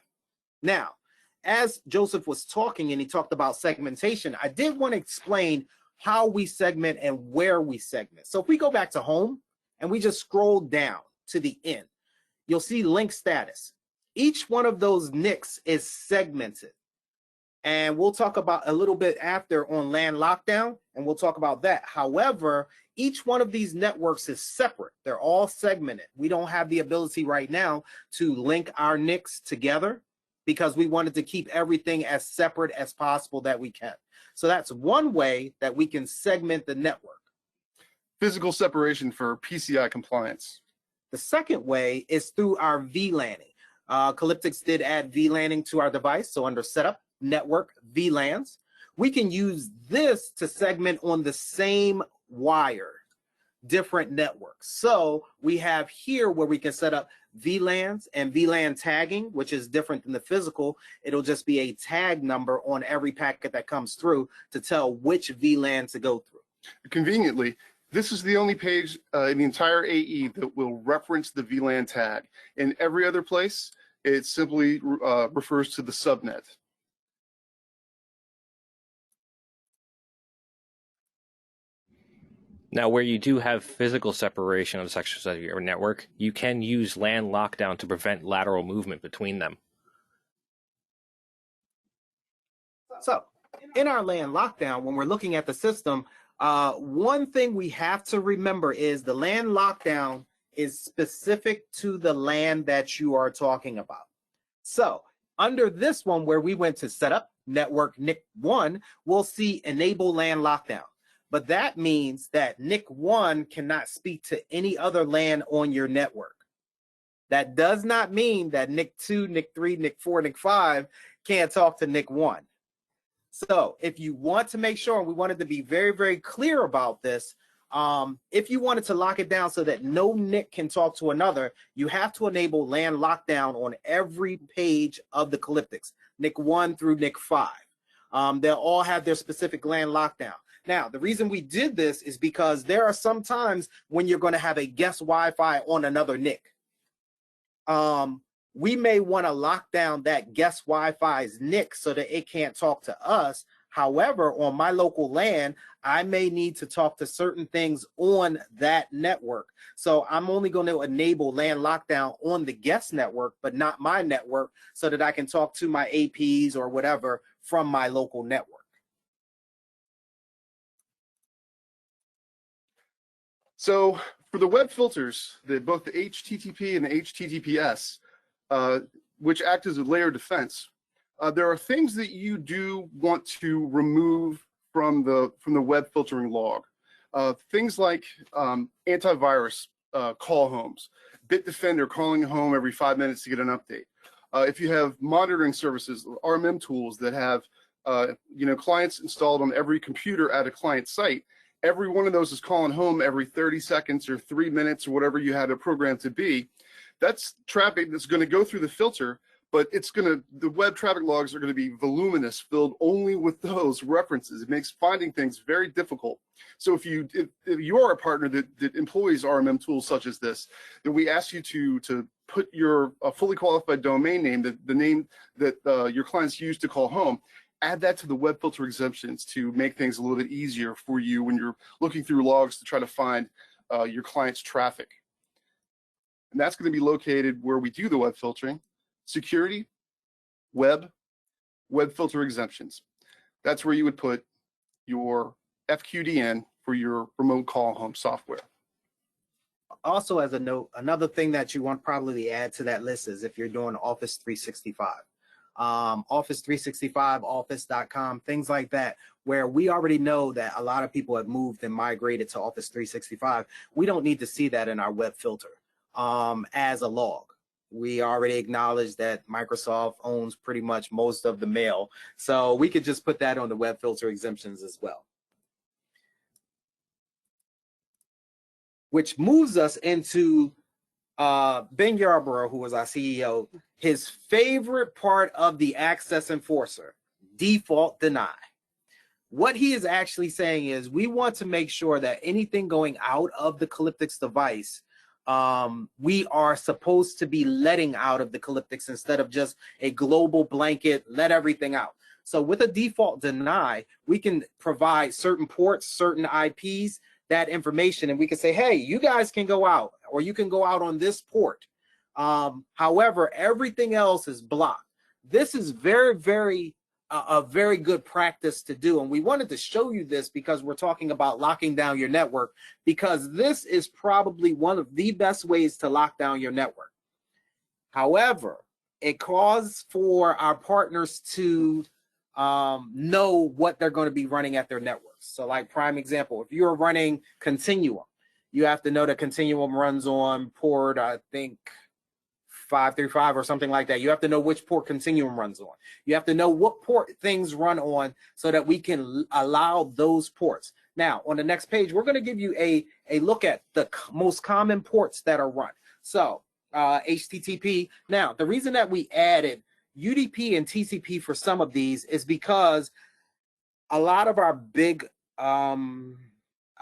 Now, as Joseph was talking and he talked about segmentation, I did want to explain how we segment and where we segment. So if we go back to Home and we just scroll down to the end, you'll see link status. Each one of those NICs is segmented. And we'll talk about a little bit after on LAN lockdown, and we'll talk about that. However, each one of these networks is separate. They're all segmented. We don't have the ability right now to link our NICs together because we wanted to keep everything as separate as possible that we can. So that's one way that we can segment the network.
Physical separation for PCI compliance.
The second way is through our VLANing. Calyptix did add VLANing to our device. So under Setup, Network, VLANs, we can use this to segment on the same wire, different networks. So we have here where we can set up VLANs and VLAN tagging, which is different than the physical. It'll just be a tag number on every packet that comes through to tell which VLAN to go through.
Conveniently, this is the only page in the entire AE that will reference the VLAN tag. In every other place, it simply refers to the subnet.
Now, where you do have physical separation of sections of your network, you can use LAN lockdown to prevent lateral movement between them.
So in our LAN lockdown, when we're looking at the system, one thing we have to remember is the LAN lockdown is specific to the LAN that you are talking about. So under this one where we went to Setup, network NIC 1 will see enable LAN lockdown. But that means that NIC 1 cannot speak to any other LAN on your network. That does not mean that NIC 2, NIC 3, NIC 4, NIC 5 can't talk to NIC 1. So if you want to make sure, and we wanted to be very, very clear about this, if you wanted to lock it down so that no NIC can talk to another, you have to enable LAN lockdown on every page of the Calyptix, NIC 1 through NIC 5. They'll all have their specific LAN lockdown. Now, the reason we did this is because there are some times when you're going to have a guest Wi-Fi on another NIC. We may want to lock down that guest Wi-Fi's NIC so that it can't talk to us. However, on my local LAN, I may need to talk to certain things on that network. So I'm only going to enable LAN lockdown on the guest network, but not my network, so that I can talk to my APs or whatever from my local network.
So for the web filters, both the HTTP and the HTTPS, which act as a layer of defense, there are things that you do want to remove from the web filtering log. Things like antivirus call homes, Bitdefender calling home every 5 minutes to get an update. If you have monitoring services, RMM tools that have clients installed on every computer at a client site, every one of those is calling home every 30 seconds or 3 minutes or whatever you had a program to be. That's traffic that's going to go through the filter, but the web traffic logs are going to be voluminous, filled only with those references. It makes finding things very difficult. So if you are a partner that employs RMM tools such as this, then we ask you to put your fully qualified domain name, the name that your clients use to call home, add that to the web filter exemptions to make things a little bit easier for you when you're looking through logs to try to find your client's traffic. And that's going to be located where we do the web filtering, security, web filter exemptions. That's where you would put your FQDN for your remote call home software.
Also, as a note, another thing that you want probably add to that list is if you're doing Office 365. Office 365, office.com, things like that, where we already know that a lot of people have moved and migrated to Office 365. We don't need to see that in our web filter as a log. We already acknowledge that Microsoft owns pretty much most of the mail, so we could just put that on the web filter exemptions as well. Which moves us into Ben Yarborough, who was our CEO, his favorite part of the AccessEnforcer, default deny. What he is actually saying is we want to make sure that anything going out of the Calyptix device, we are supposed to be letting out of the Calyptix instead of just a global blanket, let everything out. So with a default deny, we can provide certain ports, certain IPs, that information, and we can say, hey, you guys can go out, or you can go out on this port. However, everything else is blocked. This is a very good practice to do, and we wanted to show you this because we're talking about locking down your network, because this is probably one of the best ways to lock down your network. However, it calls for our partners to know what they're going to be running at their networks. So like prime example, if you're running Continuum, you have to know that Continuum runs on port, I think 535 or something like that. You have to know which port Continuum runs on. You have to know what port things run on so that we can allow those ports. Now, on the next page, we're going to give you a look at the most common ports that are run. So HTTP. Now, the reason that we added UDP and TCP for some of these is because a lot of our big, a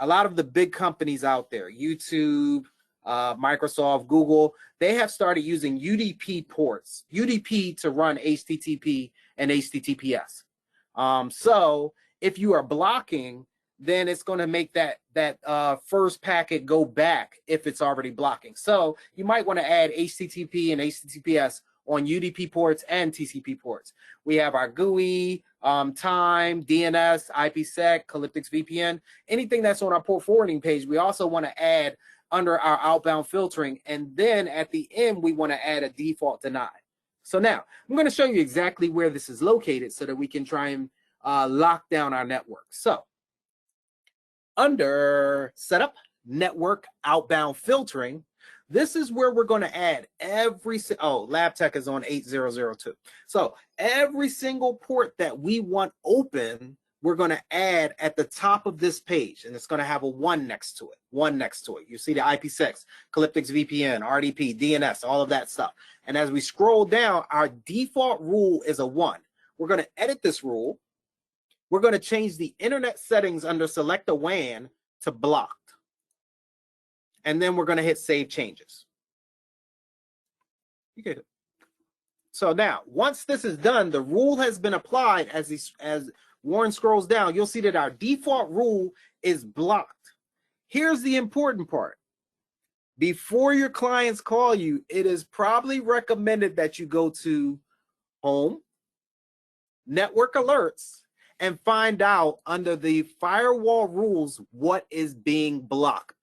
lot of the big companies out there, YouTube, Microsoft, Google, they have started using UDP ports, UDP to run HTTP and HTTPS. So if you are blocking, then it's going to make that first packet go back if it's already blocking. So you might want to add HTTP and HTTPS on UDP ports and TCP ports. We have our GUI, time, DNS, IPsec, CalyptixVPN, anything that's on our port forwarding page, we also want to add under our outbound filtering. And then at the end, we want to add a default deny. So now I'm going to show you exactly where this is located so that we can try and lock down our network. So under Setup, Network, Outbound Filtering, this is where we're going to add every, LabTech is on 8002. So every single port that we want open, we're going to add at the top of this page, and it's going to have a 1 next to it. You see the IP6, CalyptixVPN, RDP, DNS, all of that stuff. And as we scroll down, our default rule is a 1. We're going to edit this rule. We're going to change the internet settings under Select a WAN to blocked. And then we're going to hit Save Changes. Okay. So now, once this is done, the rule has been applied. As Warren scrolls down, you'll see that our default rule is blocked. Here's the important part. Before your clients call you, it is probably recommended that you go to Home, Network Alerts, and find out under the firewall rules what is being blocked.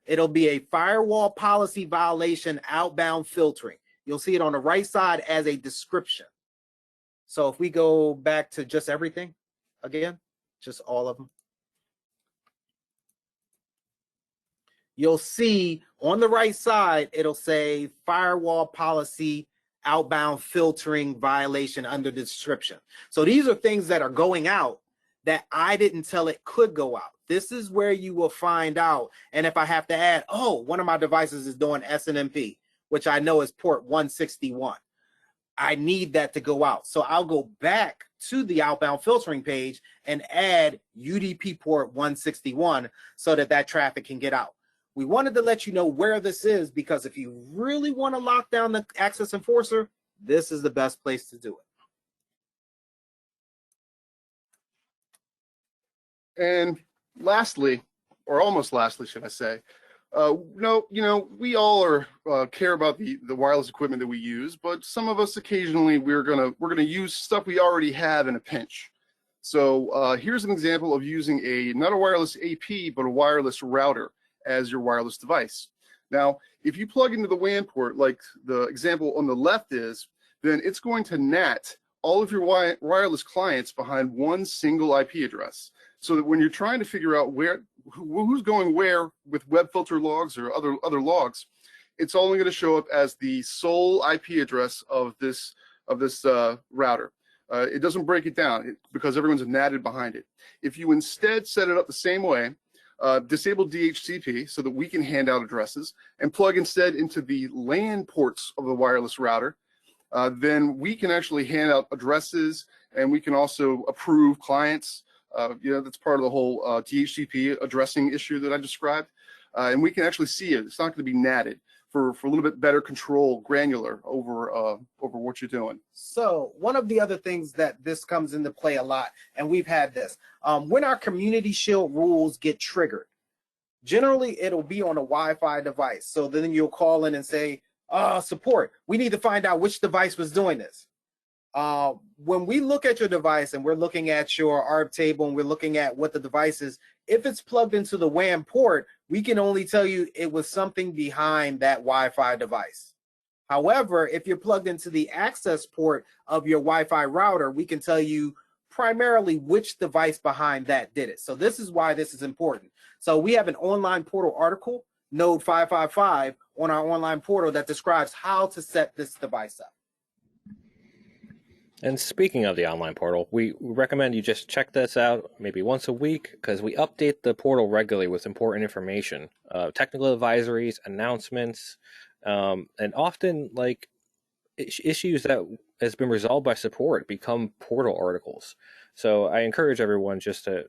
It'll be a firewall policy violation outbound filtering. You'll see it on the right side as a description. So if we go back to just everything again, just all of them, you'll see on the right side, it'll say firewall policy outbound filtering violation under the description. So these are things that are going out that I didn't tell it could go out. This is where you will find out. And if I have to add, oh, one of my devices is doing SNMP, which I know is port 161. I need that to go out. So I'll go back to the outbound filtering page and add UDP port 161 so that that traffic can get out. We wanted to let you know where this is because if you really want to lock down the Access Enforcer, this is the best place to do it.
And lastly, or almost lastly, should I say, we all care about the wireless equipment that we use, but some of us occasionally we're gonna use stuff we already have in a pinch. So here's an example of using not a wireless AP but a wireless router as your wireless device. Now, if you plug into the WAN port like the example on the left is, then it's going to NAT all of your wireless clients behind one single IP address. So that when you're trying to figure out who's going where with web filter logs or other logs, it's only going to show up as the sole IP address of this router. It doesn't break it down because everyone's natted behind it. If you instead set it up the same way, disable DHCP so that we can hand out addresses and plug instead into the LAN ports of the wireless router, then we can actually hand out addresses and we can also approve clients. That's part of the whole DHCP addressing issue that I described. And we can actually see it. It's not going to be natted for a little bit better control, granular over what you're doing.
So one of the other things that this comes into play a lot, and we've had this, when our Community Shield rules get triggered, generally it'll be on a Wi-Fi device. So then you'll call in and say, support, we need to find out which device was doing this. When we look at your device and we're looking at your ARP table and we're looking at what the device is, if it's plugged into the WAN port, we can only tell you it was something behind that Wi-Fi device. However, if you're plugged into the access port of your Wi-Fi router, we can tell you primarily which device behind that did it. So this is why this is important. So we have an online portal article, Node 555, on our online portal that describes how to set this device up.
And speaking of the online portal, we recommend you just check this out maybe once a week because we update the portal regularly with important information, technical advisories, announcements, and often like issues that has been resolved by support become portal articles. So I encourage everyone just to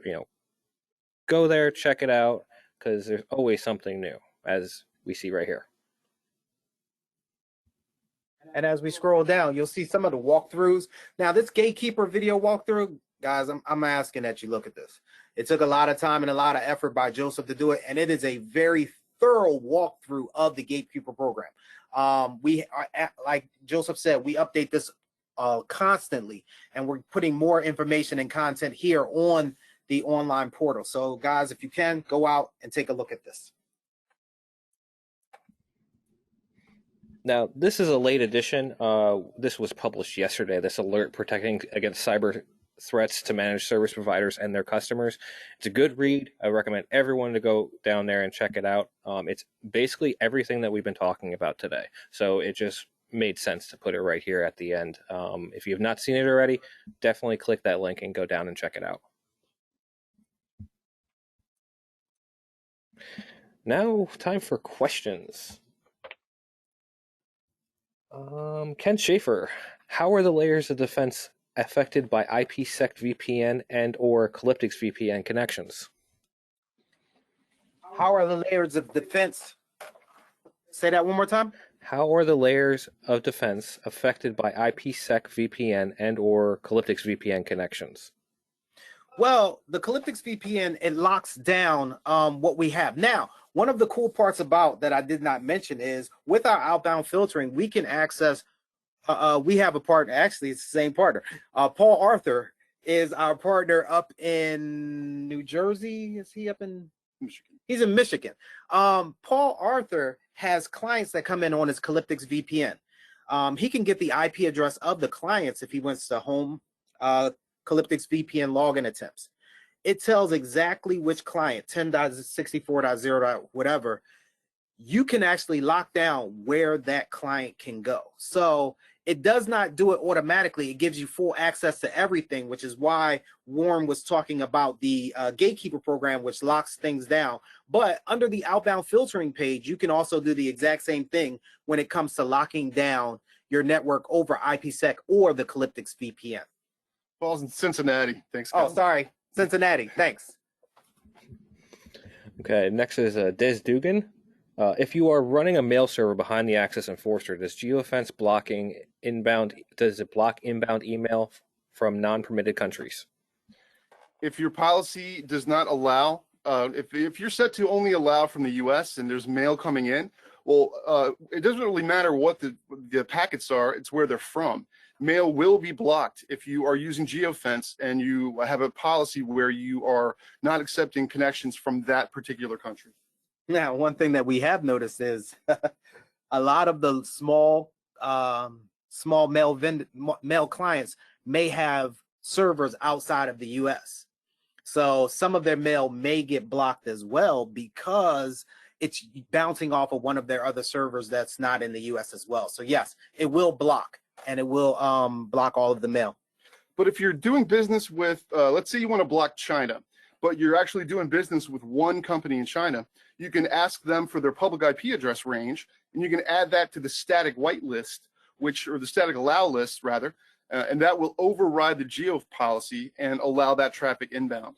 go there, check it out because there's always something new, as we see right here.
And as we scroll down, you'll see some of the walkthroughs. Now, this Gatekeeper video walkthrough, guys, I'm asking that you look at this. It took a lot of time and a lot of effort by Joseph to do it, and it is a very thorough walkthrough of the Gatekeeper program. We are, like Joseph said, we update this constantly, and we're putting more information and content here on the online portal. So, guys, if you can, go out and take a look at this.
Now, this is a late edition. This was published yesterday, this alert protecting against cyber threats to managed service providers and their customers. It's a good read. I recommend everyone to go down there and check it out. It's basically everything that we've been talking about today. So it just made sense to put it right here at the end. If you have not seen it already, definitely click that link and go down and check it out. Now, time for questions. Ken Schaefer, how are the layers of defense affected by IPsec VPN and or Calyptix VPN connections?
How are the layers of defense? Say that one more time.
How are the layers of defense affected by IPsec VPN and or Calyptix VPN connections?
Well, the Calyptix VPN, it locks down what we have. Now, one of the cool parts about that I did not mention is with our outbound filtering, we can access, we have a partner, actually it's the same partner. Paul Arthur is our partner up in New Jersey. Is he up in Michigan? He's in Michigan. Paul Arthur has clients that come in on his Calyptix VPN. He can get the IP address of the clients if he wants to home Calyptix VPN login attempts. It tells exactly which client, 10.64.0. whatever, you can actually lock down where that client can go. So it does not do it automatically. It gives you full access to everything, which is why Warren was talking about the Gatekeeper program, which locks things down. But under the outbound filtering page, you can also do the exact same thing when it comes to locking down your network over IPsec or the Calyptix VPN.
Paul's in Cincinnati. Thanks,
Oh,
guys.
sorry. Cincinnati. Thanks.
Okay, next is Des Dugan. If you are running a mail server behind the AccessEnforcer, does geofence blocking inbound, does it block inbound email from non-permitted countries?
If your policy does not allow, if you're set to only allow from the US and there's mail coming in, well, it doesn't really matter what the packets are, it's where they're from. Mail will be blocked if you are using geofence and you have a policy where you are not accepting connections from that particular country.
Now, one thing that we have noticed is a lot of the small mail clients may have servers outside of the US. So some of their mail may get blocked as well because it's bouncing off of one of their other servers that's not in the US as well. So yes, it will block. And it will block all of the mail.
But if you're doing business with, let's say you want to block China, but you're actually doing business with one company in China, you can ask them for their public IP address range, and you can add that to the static whitelist, or the static allow list rather, and that will override the geo policy and allow that traffic inbound.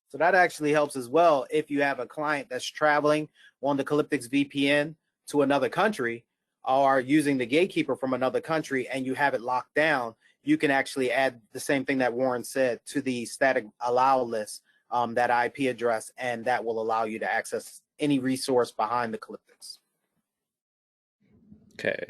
So that actually helps as well if you have a client that's traveling on the Calyptix VPN to another country, or using the Gatekeeper from another country and you have it locked down, you can actually add the same thing that Warren said to the static allow list, that IP address, and that will allow you to access any resource behind the Calyptix.
Okay.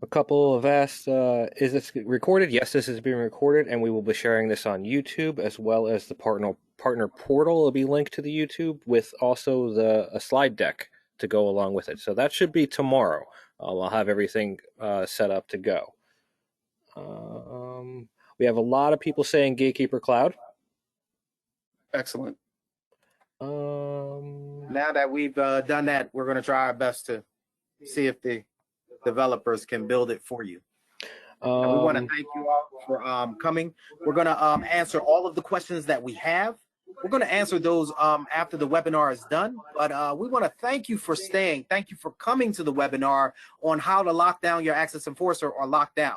A couple have asked, is this recorded? Yes, this is being recorded, and we will be sharing this on YouTube, as well as the partner portal will be linked to the YouTube with also a slide deck to go along with it. So that should be tomorrow. I'll have everything set up to go. We have a lot of people saying Gatekeeper Cloud.
Excellent.
Now that we've done that, we're going to try our best to see if the developers can build it for you. And we want to thank you all for coming. We're going to answer all of the questions that we have. We're going to answer those after the webinar is done, but we want to thank you for staying. Thank you for coming to the webinar on how to lock down your AccessEnforcer or lockdown.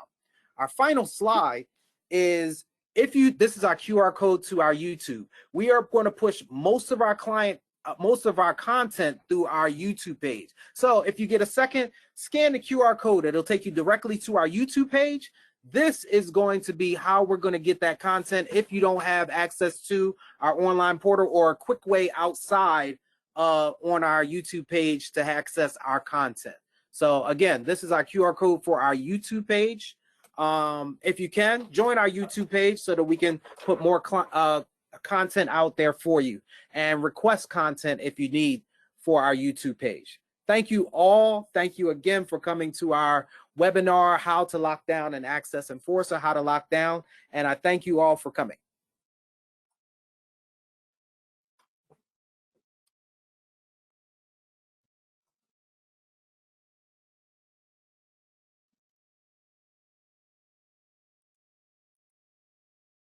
Our final slide is, this is our QR code to our YouTube. We are going to push most of our content through our YouTube page. So if you get a second, scan the QR code. It'll take you directly to our YouTube page. This is going to be how we're going to get that content if you don't have access to our online portal or a quick way outside on our YouTube page to access our content. So again, this is our QR code for our YouTube page. If you can, join our YouTube page so that we can put more content out there for you, and request content if you need for our YouTube page. thank you all. Thank you again for coming to our webinar, How to Lock Down an Access Enforcer, How to Lock Down. And I thank you all for coming.